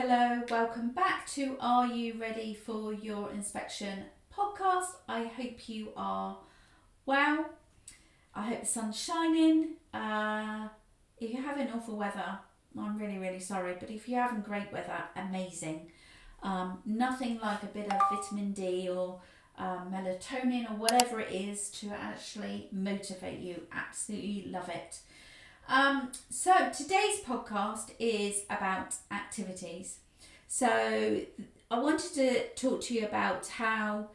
Hello, welcome back to Are You Ready for Your Inspection podcast. I hope you are well. I hope the sun's shining. If you're having awful weather, I'm really sorry, but if you're having great weather, amazing. Nothing like a bit of vitamin D or melatonin or whatever it is to actually motivate you. Absolutely love it. So today's podcast is about activities. So I wanted to talk to you about how,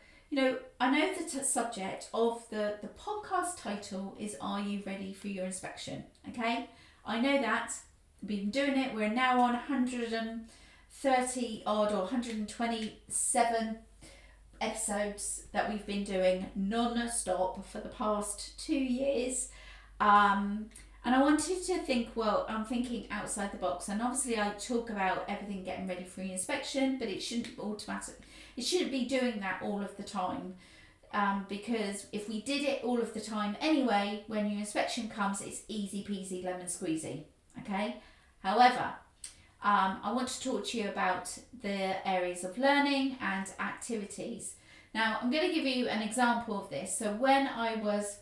I know the subject of the podcast title is Are You Ready for Your Inspection? Okay, I know that. We've been doing it. We're now on 130 odd or 127 episodes that we've been doing non-stop for the past 2 years. And I wanted to think, I'm thinking outside the box. And obviously I talk about everything getting ready for inspection, but it shouldn't be automatic. It shouldn't be doing that all of the time. Because if we did it all of the time anyway, when your inspection comes, it's easy peasy lemon squeezy. Okay? However, I want to talk to you about the areas of learning and activities. Now, I'm going to give you an example of this. So when I was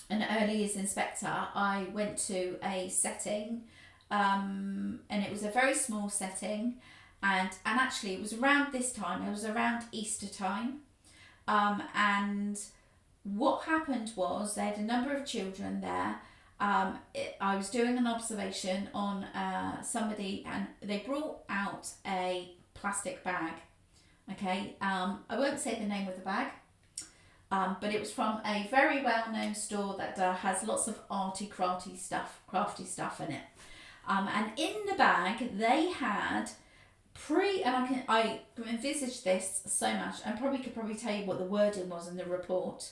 an early years inspector, I went to a setting and it was a very small setting, and actually it was around this time, it was around Easter time, and what happened was they had a number of children there. I was doing an observation on somebody, and they brought out a plastic bag. Okay, I won't say the name of the bag, but it was from a very well-known store that has lots of crafty stuff in it. And in the bag they had I envisaged this so much, and could probably tell you what the wording was in the report.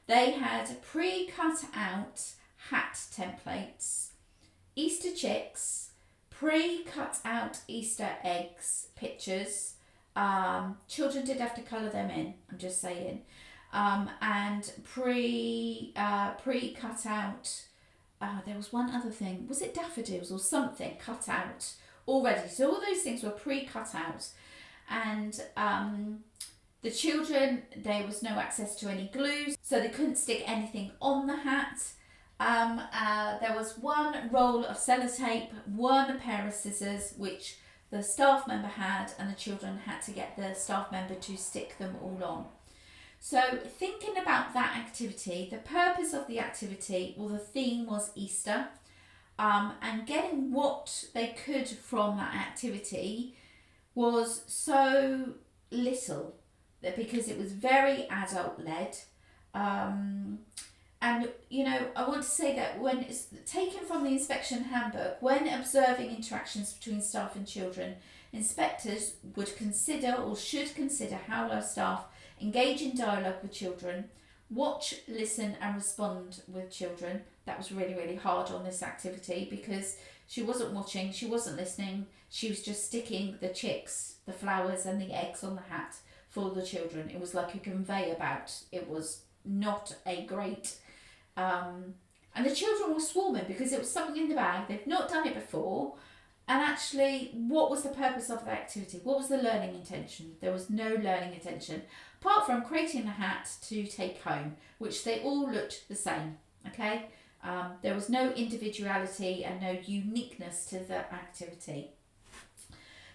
They had pre-cut out hat templates, Easter chicks, pre-cut out Easter eggs pictures. Children did have to colour them in, I'm just saying. And pre-cut out, there was one other thing, was it daffodils or something cut out already? So all those things were pre-cut out, and the children, there was no access to any glue, so they couldn't stick anything on the hat. There was one roll of sellotape, one pair of scissors, which the staff member had, and the children had to get the staff member to stick them all on. So thinking about that activity, the purpose of the activity, the theme was Easter, and getting what they could from that activity was so little, because it was very adult led. And I want to say that when it's taken from the inspection handbook, when observing interactions between staff and children, inspectors would consider or should consider how our staff engage in dialogue with children, watch, listen and respond with children. That was really hard on this activity, because she wasn't watching, she wasn't listening, she was just sticking the chicks, the flowers and the eggs on the hat for the children. It was like a conveyor belt. It was not a great... and the children were swarming because it was something in the bag, they've not done it before. And actually, what was the purpose of the activity? What was the learning intention? There was no learning intention, apart from creating a hat to take home, which they all looked the same, okay? There was no individuality and no uniqueness to the activity.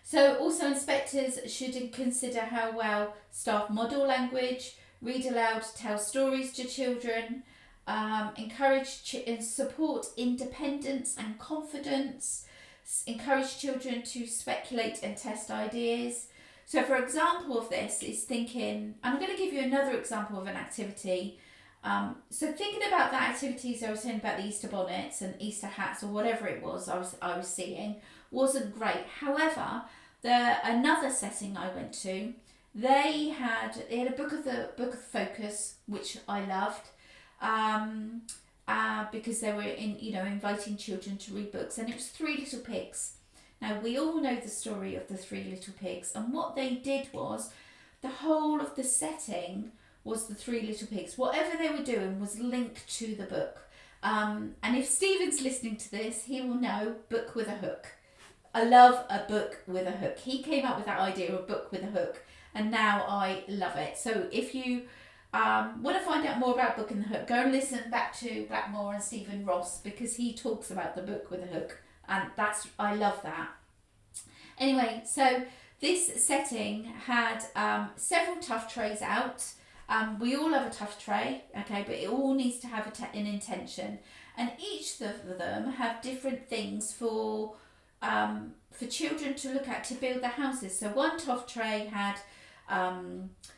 So also inspectors should consider how well staff model language, read aloud, tell stories to children, encourage and support independence and confidence, encourage children to speculate and test ideas. So for example of this is thinking, I'm going to give you another example of an activity. So thinking about the activities I was saying about the Easter bonnets and Easter hats or whatever it was I was seeing wasn't great. However, another setting I went to, they had a book of focus, which I loved. Because they were inviting children to read books, and it was Three Little Pigs. Now we all know the story of the Three Little Pigs, and what they did was the whole of the setting was the Three Little Pigs. Whatever they were doing was linked to the book. And if Stephen's listening to this, he will know book with a hook. I love a book with a hook. He came up with that idea of a book with a hook, and now I love it. So if you want to find out more about Book and the Hook, go and listen back to Blackmore and Stephen Ross, because he talks about the book with a hook, and I love that. Anyway, so this setting had several tuff trays out. We all have a tuff tray, okay, but it all needs to have an intention, and each of them have different things for children to look at to build their houses. So one tuff tray had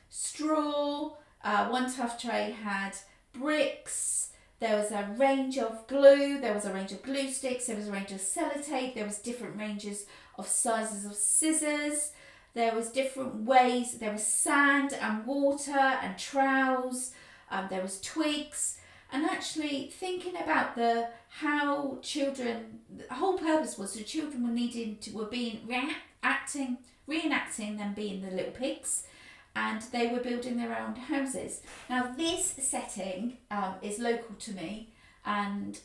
straw, one tuff tray had bricks, there was a range of glue, there was a range of glue sticks, there was a range of sellotape, there was different ranges of sizes of scissors, there was different ways, there was sand and water and trowels, there was twigs, and actually thinking about how children, the whole purpose was the children were reenacting them being the little pigs, and they were building their own houses. Now this setting is local to me, and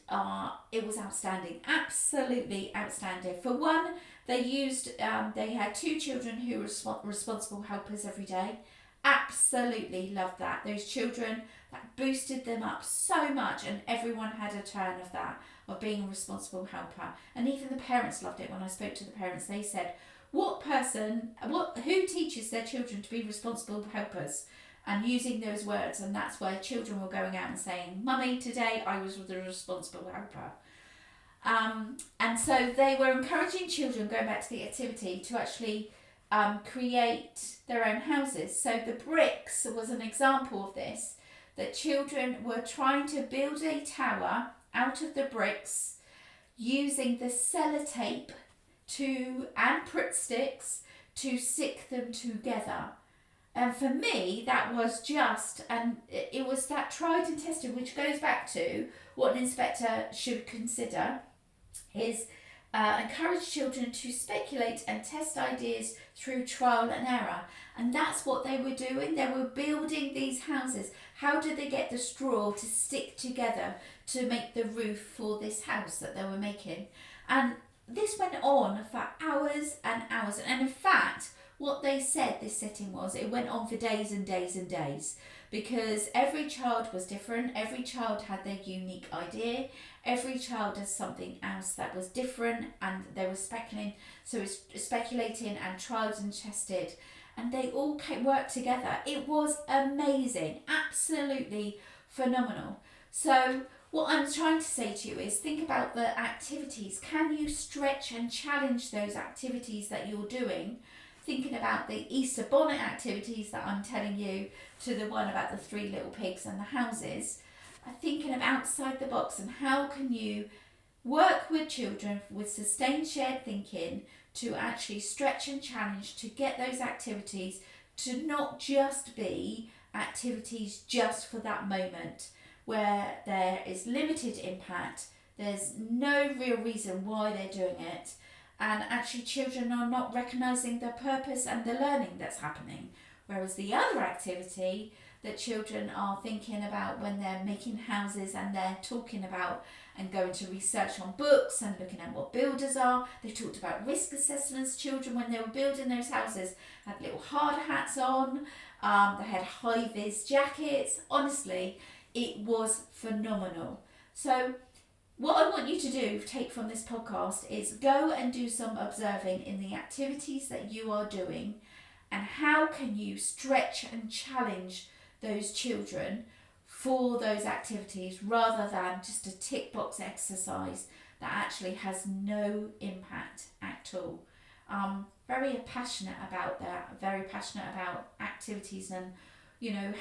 it was outstanding, absolutely outstanding. For one, they had 2 children who were responsible helpers every day. Absolutely loved that. Those children, that boosted them up so much, and everyone had a turn of that, of being a responsible helper. And even the parents loved it. When I spoke to the parents, they said, who teaches their children to be responsible helpers? And using those words, and that's why children were going out and saying, "Mummy, today I was the responsible helper." And so they were encouraging children, going back to the activity, to actually create their own houses. So the bricks was an example of this, that children were trying to build a tower out of the bricks using the sellotape and Pritt sticks to stick them together. And for me, that was it was that tried and tested, which goes back to what an inspector should consider, is encourage children to speculate and test ideas through trial and error. And that's what they were doing. They were building these houses. How did they get the straw to stick together to make the roof for this house that they were making? And this went on for hours and hours. And in fact, what they said this setting was, it went on for days and days and days, because every child was different. Every child had their unique idea. Every child had something else that was different, and they were speculating. So it's speculating and tried and tested, and they all worked together. It was amazing, absolutely phenomenal. So what I'm trying to say to you is, think about the activities. Can you stretch and challenge those activities that you're doing? Thinking about the Easter bonnet activities that I'm telling you, to the one about the 3 little pigs and the houses, thinking of outside the box, and how can you work with children with sustained shared thinking to actually stretch and challenge, to get those activities to not just be activities just for that moment, where there is limited impact, there's no real reason why they're doing it, and actually children are not recognising the purpose and the learning that's happening. Whereas the other activity that children are thinking about when they're making houses, and they're talking about and going to research on books and looking at what builders are. They talked about risk assessments. Children, when they were building those houses, had little hard hats on. They had high-vis jackets. Honestly, it was phenomenal. So what I want you to do, take from this podcast, is go and do some observing in the activities that you are doing, and how can you stretch and challenge those children for those activities, rather than just a tick box exercise that actually has no impact at all. Very passionate about that, very passionate about activities, and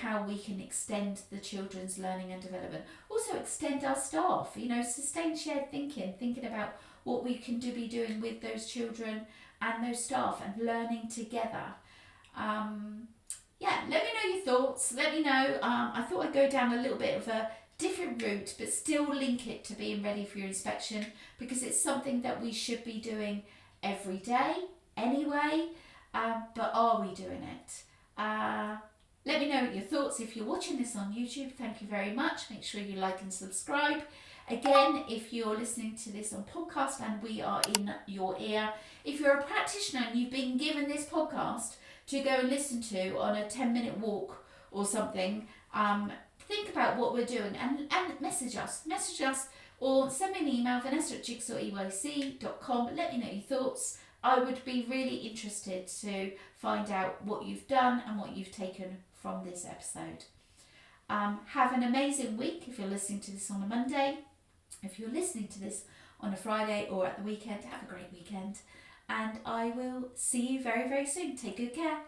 how we can extend the children's learning and development. Also extend our staff, sustain shared thinking about what we can be doing with those children and those staff, and learning together. Let me know your thoughts. Let me know. I thought I'd go down a little bit of a different route, but still link it to being ready for your inspection, because it's something that we should be doing every day anyway. But are we doing it? Let me know your thoughts if you're watching this on YouTube. Thank you very much. Make sure you like and subscribe. Again, if you're listening to this on podcast and we are in your ear, if you're a practitioner and you've been given this podcast to go and listen to on a 10-minute walk or something, think about what we're doing and message us or send me an email, vanessa@jigsaweyc.com. Let me know your thoughts. I would be really interested to find out what you've done and what you've taken from this episode. Have an amazing week if you're listening to this on a Monday. If you're listening to this on a Friday or at the weekend, have a great weekend. And I will see you very, very soon. Take good care.